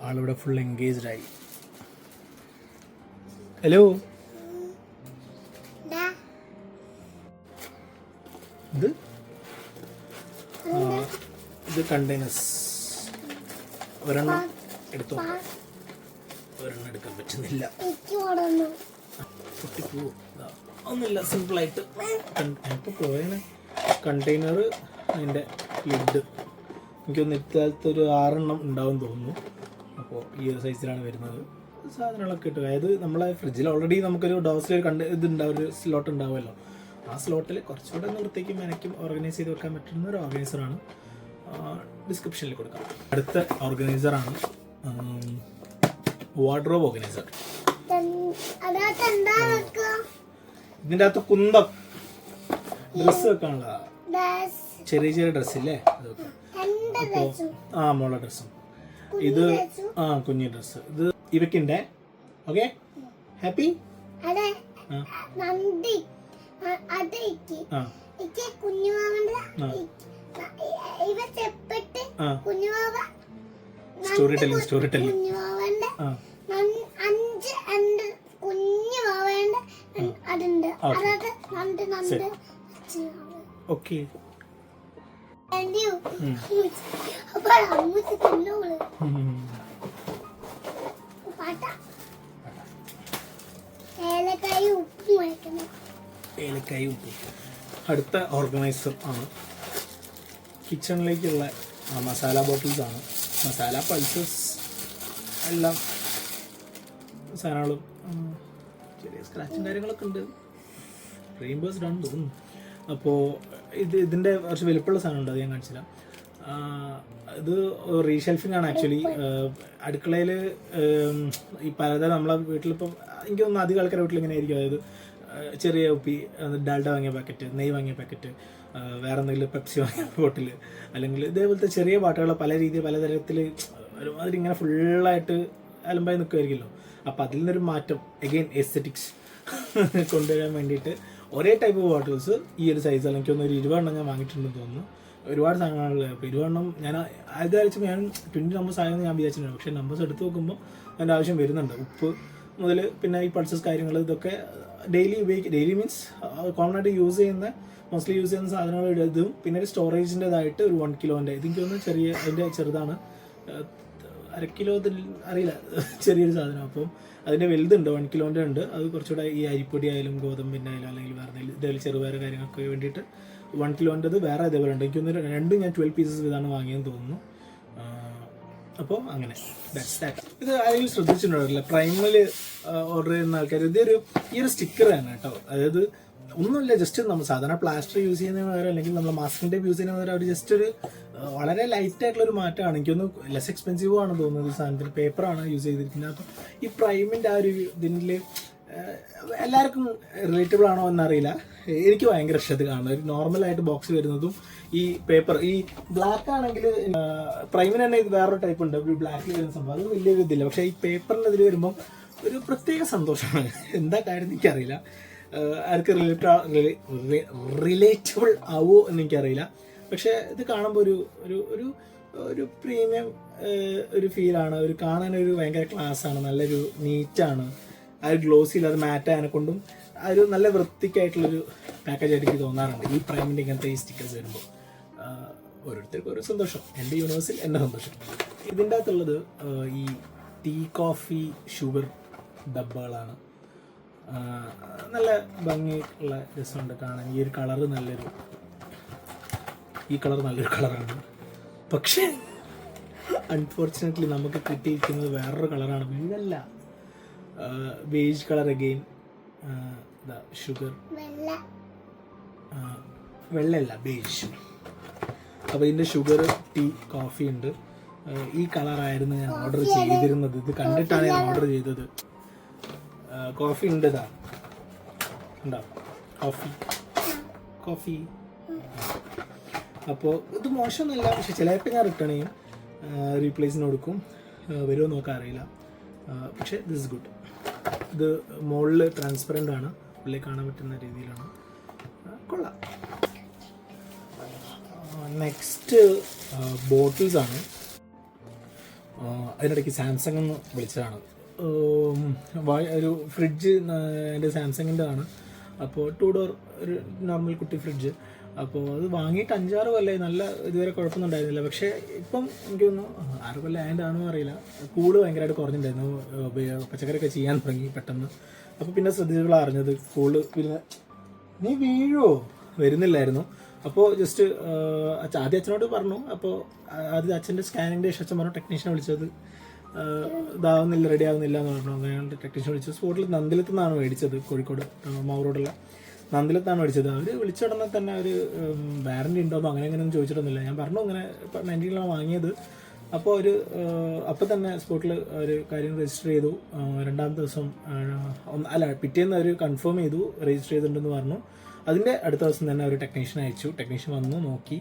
ആളിവിടെ full engaged ആയി. Hello, ഇത് containers. ഒരെണ്ണം എടുത്തോ. ഒരെണ്ണം എടുക്കാൻ പറ്റുന്നില്ല, പൊട്ടിപ്പോവും. ഒന്നുമില്ല, സിമ്പിളായിട്ട് എനിക്ക് പോയാണ്. കണ്ടെയ്നർ, അതിൻ്റെ ലിഡ് എനിക്കൊന്ന് ഇത്തരത്ത് ഒരു 6 എണ്ണം ഉണ്ടാവും തോന്നുന്നു. അപ്പോൾ ഈ ഒരു സൈസിലാണ് വരുന്നത്. സാധനങ്ങളൊക്കെ ഇട്ട്, അതായത് നമ്മളെ ഫ്രിഡ്ജിൽ ഓൾറെഡി നമുക്കൊരു ഡോസിൽ ഒരു സ്ലോട്ട് ഉണ്ടാവുമല്ലോ. ആ സ്ലോട്ടിൽ കുറച്ചുകൂടെ വൃത്തിക്കും മെനയ്ക്കും ഓർഗനൈസ് ചെയ്ത് വെക്കാൻ പറ്റുന്ന ഒരു ഓർഗനൈസറാണ്. ഡിസ്ക്രിപ്ഷനിൽ കൊടുക്കാം. അടുത്ത ഓർഗനൈസറാണ് വാർഡ്രോബ് ഓർഗനൈസർ. ഇതിൻ്റെ അകത്ത് കുന്തം, ഡ്രസ്സ് വെക്കാനുള്ള ചെറിയ ചെറിയ ഡ്രസ്സില്ലേ, അത് വെക്കാം. അപ്പോൾ മോളെ ഡ്രസ്സും ഇത് കുഞ്ഞി ഡ്രസ്സ്. ഇത് ഇവക്കിൻ്റെ. Okay, happy. Story telling. Okay, ഏലക്കായും ഉപ്പും. അടുത്ത ഓർഗനൈസർ ആണ് കിച്ചണിലേക്കുള്ള മസാല ബോട്ടിൽസ് ആണ്. മസാല, പൾസസ്, എല്ലാം സാധനങ്ങളും. ചെറിയ സ്ക്രാച്ചും കാര്യങ്ങളൊക്കെ ഉണ്ട്. റെയിൻബോസ് ഡൺ തോന്നുന്നു. അപ്പോൾ ഇതിൻ്റെ കുറച്ച് വലുപ്പമുള്ള സാധനമുണ്ട്, അത് ഞാൻ കാണിച്ചില്ല. ഇത് റീഷെൽഫിംഗ് ആണ് ആക്ച്വലി. അടുക്കളയിൽ ഈ പലതരം നമ്മളെ വീട്ടിലിപ്പം എനിക്ക് തോന്നുന്നു അധികം ആൾക്കാരുടെ വീട്ടിൽ ഇങ്ങനെ ആയിരിക്കും. അതായത് ചെറിയ ഉപ്പി, ഡാൽഡ വാങ്ങിയ പാക്കറ്റ്, നെയ്യ് വാങ്ങിയ പാക്കറ്റ്, വേറെ എന്തെങ്കിലും പെപ്സി വാങ്ങിയ ബോട്ടിൽ, അല്ലെങ്കിൽ ഇതേപോലത്തെ ചെറിയ പാട്ടുകൾ പല രീതിയിൽ പലതരത്തിൽ ഒരുമാതിരി ഇങ്ങനെ ഫുള്ളായിട്ട് അലമ്പായി നിൽക്കുമായിരിക്കുമല്ലോ. അപ്പോൾ അതിൽ നിന്നൊരു മാറ്റം, അഗെയിൻ എസ്തെറ്റിക്സ് കൊണ്ടുവരാൻ വേണ്ടിയിട്ട് ഒരേ ടൈപ്പ് ബോട്ടിൽസ് ഈ ഒരു സൈസ് എനിക്ക് തോന്നുന്നു ഒരു 20 എണ്ണം ഞാൻ വാങ്ങിയിട്ടുണ്ടെന്ന് തോന്നുന്നു. ഒരുപാട് സാധനങ്ങളുള്ളത്. അപ്പോൾ 20 എണ്ണം ഞാൻ ആദ്യം അയച്ചപ്പോൾ ഞാൻ 20 നമ്പേഴ്സ് ആയെന്ന് ഞാൻ വിചാരിച്ചിട്ടുണ്ട്. പക്ഷേ നമ്പേഴ്സ് എടുത്ത് നോക്കുമ്പോൾ അതിൻ്റെ ആവശ്യം വരുന്നുണ്ട്. ഉപ്പ് മുതൽ പിന്നെ ഈ പൾസസ് കാര്യങ്ങൾ ഇതൊക്കെ ഡെയിലി മീൻസ് കോമൺ ആയിട്ട് മോസ്റ്റ്ലി യൂസ് ചെയ്യുന്ന സാധനങ്ങൾ ഇതും. പിന്നെ ഒരു സ്റ്റോറേജിൻ്റെതായിട്ട് ഒരു 1 കിലോൻ്റെ, ഇതെനിക്ക് തോന്നുന്നു അതിൻ്റെ ചെറുതാണ്, 1/2 കിലോ അറിയില്ല, ചെറിയൊരു സാധനം. അപ്പം അതിൻ്റെ വലുതുണ്ട്, 1 കിലോൻ്റെ ഉണ്ട്. അത് കുറച്ചുകൂടെ ഈ അരിപ്പൊടി ആയാലും ഗോതമ്പിൻ്റെ ആയാലും അല്ലെങ്കിൽ വേറെ ഇതേപോലെ ചെറുപയർ കാര്യങ്ങൾക്ക് വേണ്ടിയിട്ട് 1 കിലോൻ്റെത് വേറെ അതേപോലെ ഉണ്ട്. എനിക്ക് തോന്നുന്നു രണ്ടും ഞാൻ 12 പീസസ് ഇതാണ് വാങ്ങിയെന്ന് തോന്നുന്നു. അപ്പോൾ അങ്ങനെ ഇത് ആരെങ്കിലും ശ്രദ്ധിച്ചിട്ടുണ്ടാവില്ല, പ്രൈമിൽ ഓർഡർ ചെയ്യുന്ന ആൾക്കാർ ഈ ഒരു സ്റ്റിക്കർ തന്നെ കേട്ടോ. അതായത് ഒന്നുമില്ല, ജസ്റ്റ് നമ്മൾ സാധാരണ പ്ലാസ്റ്റർ യൂസ് ചെയ്യുന്നതിന് പകരം അല്ലെങ്കിൽ നമ്മൾ മാസ്കിംഗ് ടേപ്പ് യൂസ് ചെയ്യുന്നതിന് പകരം അവർ ജസ്റ്റ് ഒരു വളരെ ലൈറ്റ് ആയിട്ടുള്ളൊരു മാറ്റമാണ്. എനിക്കൊന്ന് ലെസ് എക്സ്പെൻസീവ് ആണ് തോന്നുന്നത്. ഈ സാധനത്തിൽ പേപ്പറാണ് യൂസ് ചെയ്തിരിക്കുന്നത്. അപ്പം ഈ പ്രൈമിൻ്റെ ആ ഒരു ഇതിൽ എല്ലാവർക്കും റിലേറ്റബിൾ ആണോ എന്നറിയില്ല. എനിക്ക് ഭയങ്കര ഇഷ്ടം കാണുന്നത്. ഒരു നോർമലായിട്ട് ബോക്സ് വരുന്നതും ഈ പേപ്പർ ഈ ബ്ലാക്ക് ആണെങ്കിൽ പ്രൈമിന് തന്നെ ഇത് വേറൊരു ടൈപ്പ് ഉണ്ട്, ഒരു ബ്ലാക്കിൽ വരുന്ന സംഭവം, അത് വലിയൊരു ഇതില്ല. പക്ഷേ ഈ പേപ്പറിൻ്റെ ഇതിൽ വരുമ്പം ഒരു പ്രത്യേക സന്തോഷമാണ്. എന്താ കാര്യം എനിക്കറിയില്ല, ആർക്ക് റിലേറ്റബിൾ ആവോ എന്ന് എനിക്കറിയില്ല. പക്ഷേ ഇത് കാണുമ്പോൾ ഒരു പ്രീമിയം ഒരു ഫീലാണ്. ഒരു കാണാനൊരു ഭയങ്കര ക്ലാസ്സാണ്, നല്ലൊരു നീറ്റാണ്. ആ ഒരു ഗ്ലോസി ഇല്ലാതെ മാറ്റായതിനെ കൊണ്ടും ആ ഒരു നല്ല വൃത്തിക്കായിട്ടുള്ളൊരു പാക്കേജ് ആയിട്ട് എനിക്ക് തോന്നാറുണ്ട് ഈ പ്രൈമിൻ്റെ ഇങ്ങനത്തെ ഈ സ്റ്റിക്കേഴ്സ് വരുമ്പോൾ. ഓരോരുത്തർക്കും ഓരോ സന്തോഷം. എൻ്റെ യൂണിവേഴ്സിൽ എൻ്റെ സന്തോഷം. ഇതിൻ്റെ അകത്തുള്ളത് ഈ ടീ, കോഫി, ഷുഗർ ഡബ്ബകളാണ്. നല്ല ഭംഗിയുള്ള രസമുണ്ട് കാണാൻ. ഈ കളർ നല്ലൊരു കളറാണ്. പക്ഷേ അൺഫോർച്ചുനേറ്റ്ലി നമുക്ക് കിട്ടിയിരിക്കുന്നത് വേറൊരു കളറാണ്. ഇതല്ല, ബേജ് കളർ അഗെയിൻ. ഷുഗർ വെള്ളയല്ല, ബേജ്. അപ്പോൾ ഇതിൻ്റെ ഷുഗർ, ടീ, കോഫി ഉണ്ട്. ഈ കളറായിരുന്നു ഞാൻ ഓർഡർ ചെയ്തിരുന്നത്. ഇത് കണ്ടിട്ടാണ് ഞാൻ ഓർഡർ ചെയ്തത്. കോഫി ഉണ്ട്, ഇതാ ഉണ്ടാവും കോഫി. അപ്പോൾ ഇത് മോശമൊന്നുമില്ല. പക്ഷെ ചിലപ്പോൾ ഞാൻ റിട്ടേൺ ചെയ്യും, റീപ്ലേസിന് കൊടുക്കും. വരുമോ നോക്കാൻ അറിയില്ല. പക്ഷേ ദിസ് ഇസ് ഗുഡ്. ഇത് മുകളിൽ ട്രാൻസ്പെറൻ്റ് ആണ്, ഉള്ളിൽ കാണാൻ പറ്റുന്ന രീതിയിലാണ്. കൊള്ളാം. നെക്സ്റ്റ് ബോട്ടിൽസ് ആണ്. അതിനിടയ്ക്ക് സാംസങ് എന്ന് വിളിച്ചതാണ്. ഒരു ഫ്രിഡ്ജ് എൻ്റെ സാംസങ്ങിൻ്റെ ആണ്. അപ്പോൾ 2 ഡോർ ഒരു നോർമൽ കുട്ടി ഫ്രിഡ്ജ്. അപ്പോൾ അത് വാങ്ങിയിട്ട് 5-6 കൊല്ലമായി. നല്ല ഇതുവരെ കുഴപ്പമൊന്നും ഉണ്ടായിരുന്നില്ല. പക്ഷേ ഇപ്പം എനിക്ക് തോന്നുന്നു 6 കൊല്ലം ആയതാണോ അറിയില്ല, കൂട് ഭയങ്കരമായിട്ട് കുറഞ്ഞിട്ടുണ്ടായിരുന്നു. പച്ചക്കറിയൊക്കെ ചെയ്യാൻ തുടങ്ങി പെട്ടെന്ന്. അപ്പോൾ പിന്നെ ശ്രദ്ധിച്ചപ്പോൾ അറിഞ്ഞത് കൂട് പിന്നെ നീ വീഴുമോ വരുന്നില്ലായിരുന്നു. അപ്പോൾ ജസ്റ്റ് ആദ്യം അച്ഛനോട് പറഞ്ഞു. അപ്പോൾ ആദ്യം അച്ഛൻ്റെ സ്കാനിങ്ങിൻ്റെ ശേഷം അച്ഛൻ പറഞ്ഞു ടെക്നീഷ്യനെ വിളിച്ചത് ഇതാവുന്നില്ല, റെഡി ആവുന്നില്ല എന്ന് പറഞ്ഞു. അങ്ങനെ ടെക്നീഷ്യൻ വിളിച്ചു. സ്പോട്ടിൽ നന്ദിലത്ത് നിന്നാണ് മേടിച്ചത്, കോഴിക്കോട് മൗറോഡുള്ള നന്ദിലത്താണ് മേടിച്ചത്. അവർ വിളിച്ച ഉടനെ തന്നെ ഒരു വാറൻറ്റി ഉണ്ടോന്നോ അങ്ങനെ അങ്ങനെയൊന്നും ചോദിച്ചിട്ടൊന്നുമില്ല. ഞാൻ പറഞ്ഞു ഇങ്ങനെ 90-ലാണ് വാങ്ങിയത്. അപ്പോൾ അവർ അപ്പം തന്നെ സ്പോട്ടിൽ ഒരു കാര്യം രജിസ്റ്റർ ചെയ്തു. രണ്ടാമത്തെ ദിവസം പിറ്റേന്ന് അവർ കൺഫേം ചെയ്തു രജിസ്റ്റർ ചെയ്തിട്ടുണ്ടെന്ന് പറഞ്ഞു. അതിൻ്റെ അടുത്ത ദിവസം തന്നെ ഒരു ടെക്നീഷ്യൻ അയച്ചു. ടെക്നീഷ്യൻ വന്നു നോക്കി.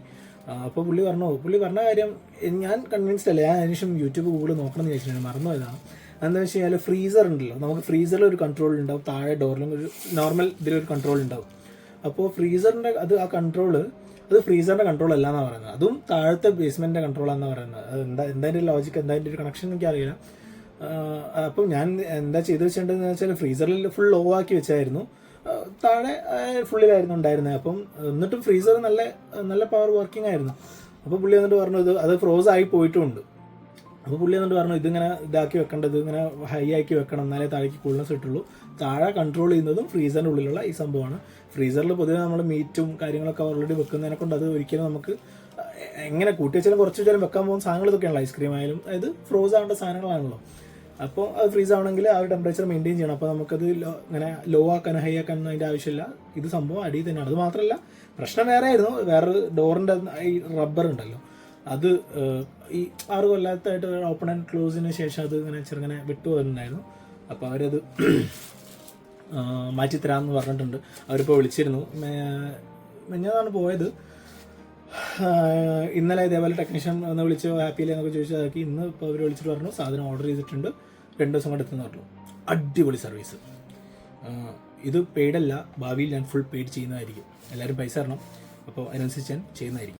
അപ്പോൾ പുള്ളി പറഞ്ഞ കാര്യം ഞാൻ കൺവിൻസ്ഡ് അല്ല. ഞാൻ അതിനുശേഷം യൂട്യൂബ് ഗൂഗിൾ നോക്കണം എന്ന് ചോദിച്ചിട്ടുണ്ട്, മറന്നുപോയതാണ്. എന്താണെന്ന് വെച്ച് കഴിഞ്ഞാൽ ഫ്രീസർ ഉണ്ടല്ലോ, നമുക്ക് ഫ്രീസറിൽ ഒരു കൺട്രോൾ ഉണ്ടാവും, താഴെ ഡോറിലും ഒരു നോർമൽ ഇതിലൊരു കൺട്രോൾ ഉണ്ടാവും. അപ്പോൾ ഫ്രീസറിൻ്റെ ആ കൺട്രോള് അത് ഫ്രീസറിൻ്റെ കൺട്രോൾ അല്ല എന്നാണ് പറയുന്നത്. അതും താഴത്തെ ബേസ്മെൻറ്റിൻ്റെ കൺട്രോളാണെന്നാണ് പറയുന്നത്. അത് എന്താ അതിൻ്റെ ലോജിക്ക്, എന്താ അതിൻ്റെ ഒരു കണക്ഷൻ എനിക്കറിയില്ല. അപ്പം ഞാൻ എന്താ ചെയ്ത് വെച്ചിട്ടുണ്ടെന്ന് വെച്ചാൽ ഫ്രീസറിൽ ഫുൾ ലോ ആക്കി വെച്ചായിരുന്നു, താഴെ ഫുള്ളിലായിരുന്നു ഉണ്ടായിരുന്നത്. അപ്പം എന്നിട്ടും ഫ്രീസർ നല്ല പവർ വർക്കിംഗ് ആയിരുന്നു. അപ്പോൾ പുള്ളി എന്നിട്ട് പറഞ്ഞു അത് ഫ്രോസ് ആയി പോയിട്ടുമുണ്ട്. അപ്പോൾ പുള്ളി എന്നിട്ട് പറഞ്ഞു ഇതിങ്ങനെ ഇതാക്കി വെക്കേണ്ടത്, ഇങ്ങനെ ഹൈ ആക്കി വെക്കണം, എന്നാലേ താഴേക്ക് കൂൾനെസ് കിട്ടുള്ളൂ. താഴെ കൺട്രോൾ ചെയ്യുന്നതും ഫ്രീസറിൻ്റെ ഉള്ളിലുള്ള ഈ സംഭവമാണ്. ഫ്രീസറിൽ പൊതുവെ നമ്മൾ മീറ്റും കാര്യങ്ങളൊക്കെ ഓൾറെഡി വെക്കുന്നതിനെ കൊണ്ട് അത് ഒരിക്കലും നമുക്ക് എങ്ങനെ കൂട്ടി വെച്ചാലും കുറച്ച് വെച്ചാലും വെക്കാൻ പോകുന്ന സാധനങ്ങൾ ഇതൊക്കെയാണല്ലോ. ഐസ്ക്രീം ആയാലും അതായത് ഫ്രോസ് ആവേണ്ട സാധനങ്ങളാണല്ലോ. അപ്പോൾ അത് ഫ്രീസ് ആവണമെങ്കിൽ ആ ഒരു ടെമ്പറേച്ചർ മെയിൻറ്റെയിൻ ചെയ്യണം. അപ്പോൾ നമുക്കത് ഇങ്ങനെ ലോ ആക്കാൻ ഹൈ ആക്കാനൊന്നും അതിൻ്റെ ആവശ്യമില്ല. ഇത് സംഭവം അടിയിൽ തന്നെയാണ്. അത് മാത്രമല്ല പ്രശ്നം വേറെ ആയിരുന്നു. വേറൊരു ഡോറിൻ്റെ ഈ റബ്ബർ ഉണ്ടല്ലോ, അത് ഈ 6 കൊല്ലത്തായിട്ട് ഓപ്പൺ ആൻഡ് ക്ലോസിന് ശേഷം അത് ഇങ്ങനെ ചെറുങ്ങനെ വിട്ടു വരുന്നുണ്ടായിരുന്നു. അപ്പോൾ അവരത് മാറ്റിത്തരാമെന്ന് പറഞ്ഞിട്ടുണ്ട്. അവരിപ്പോൾ വിളിച്ചിരുന്നു. മിഞ്ഞാന്നാണ് പോയത്. ഇന്നലെ ഇതേപോലെ ടെക്നീഷ്യൻ ഒന്ന് വിളിച്ച് ഹാപ്പിയില്ലേ എന്നൊക്കെ ചോദിച്ചതാക്കി. ഇന്ന് ഇപ്പോൾ അവർ വിളിച്ചിട്ട് പറഞ്ഞു സാധനം ഓർഡർ ചെയ്തിട്ടുണ്ട്, 2 ദിവസം കൊണ്ട് എത്തുന്ന പറഞ്ഞു. അടിപൊളി സർവീസ്. ഇത് പെയ്ഡല്ല, ഭാവിയിൽ ഞാൻ ഫുൾ പെയ്ഡ് ചെയ്യുന്നതായിരിക്കും. എല്ലാവരും പൈസ തരണം. അപ്പോൾ അതിനനുസരിച്ച് ഞാൻ ചെയ്യുന്നതായിരിക്കും.